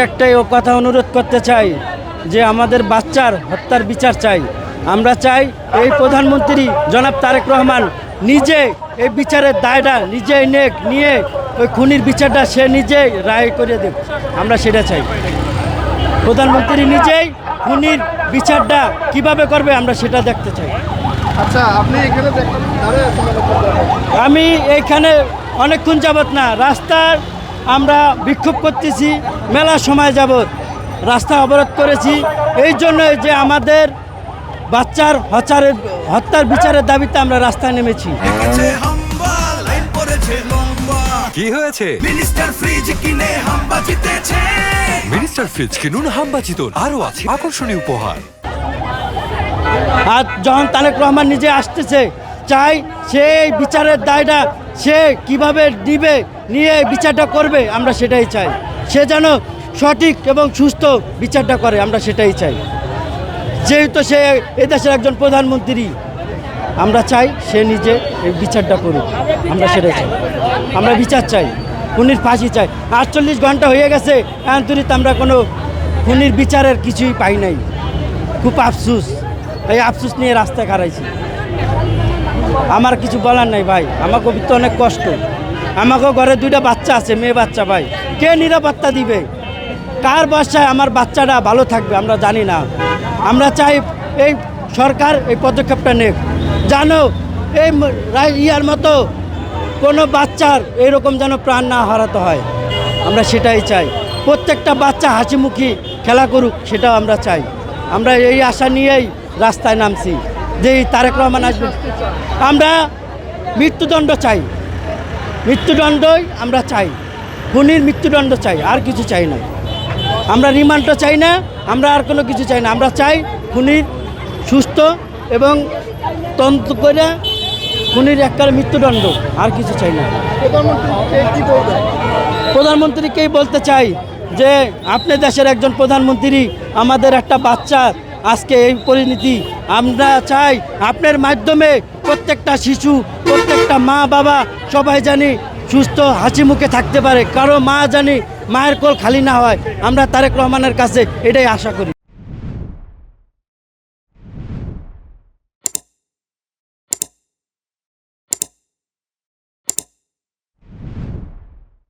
একটাই ও কথা অনুরোধ করতে চাই যে আমাদের বাচ্চার হত্যার বিচার চাই। আমরা চাই এই প্রধানমন্ত্রী জনাব তারেক রহমান নিজে এই বিচারের দায়টা নিজেই নিয়ে ওই খুনির বিচারটা সে নিজেই রায় করে দেব, আমরা সেটা চাই। প্রধানমন্ত্রী নিজেই খুনির বিচারটা কিভাবে করবে আমরা সেটা দেখতে চাই। আচ্ছা, আপনি এখানে আমি এইখানে অনেকক্ষণ যাবত না রাস্তার আমরা বিক্ষোভ করতেছি, মেলা সময় যাবত রাস্তা অবরোধ করেছি এই জন্য যে আমাদের বাচ্চার হত্যার বিচারের দাবিতে আমরা রাস্তায় নেমেছি। কি হয়েছে? মিনিস্টার ফ্রিজ কিনে হাম্বা জিতেছে। মিনিস্টার ফ্রিজ কিনুন, হাম্বা জিতুন, আরো আছে আকর্ষণীয় উপহার। আর যখন তারেক রহমান নিজে আসতেছে, চাই সে এই বিচারের দায়টা সে কিভাবে নিয়ে বিচারটা করবে আমরা সেটাই চাই। সে যেন সঠিক এবং সুস্থ বিচারটা করে আমরা সেটাই চাই। যেহেতু সে এদেশের একজন প্রধানমন্ত্রী, আমরা চাই সে নিজে এই বিচারটা করুক, আমরা সেটাই চাই। আমরা বিচার চাই, খুনির ফাঁসি চাই। 48 ঘন্টা হয়ে গেছে আন্তরিক আমরা কোনো খুনির বিচারের কিছুই পাই নাই। খুব আফসোস, এই আফসোস নিয়ে রাস্তায় খারাইছি। আমার কিছু বলার নাই ভাই, আমাকে তো অনেক কষ্ট। আমাকেও ঘরে 2টা বাচ্চা আছে, মেয়ে বাচ্চা ভাই, কে নিরাপত্তা দিবে? কার বাসায় আমার বাচ্চাটা ভালো থাকবে আমরা জানি না। আমরা চাই এই সরকার এই পদক্ষেপটা নেক, জানো এই ইয়ার মতো কোনো বাচ্চার এরকম যেন প্রাণ না হারাতে হয়, আমরা সেটাই চাই। প্রত্যেকটা বাচ্চা হাসিমুখী খেলা করুক, সেটাও আমরা চাই। আমরা এই আশা নিয়েই রাস্তায় নামছি যে তারেক রহমান আসবে। আমরা মৃত্যুদণ্ড চাই, মৃত্যুদণ্ডই আমরা চাই, খুনির মৃত্যুদণ্ড চাই, আর কিছু চাই না। আমরা রিমান্ডও চাই না, আমরা আর কোনো কিছু চাই না। আমরা চাই খুনির সুস্থ এবং তদন্ত করে খুনির একবারে মৃত্যুদণ্ড, আর কিছু চাই না। প্রধানমন্ত্রীকেই বলতে চাই যে আপনি দেশের একজন প্রধানমন্ত্রী, আমাদের একটা বাচ্চা আজকে এই পরিণতি। আমরা চাই আপনার মাধ্যমে প্রত্যেকটা শিশু, প্রত্যেকটা মা বাবা সবাই জানি সুস্থ হাসি মুখে থাকতে পারে, কারো মা জানি মায়ের কোল খালি না হয়। আমরা তারেক রহমানের কাছে এটাই আশা করি।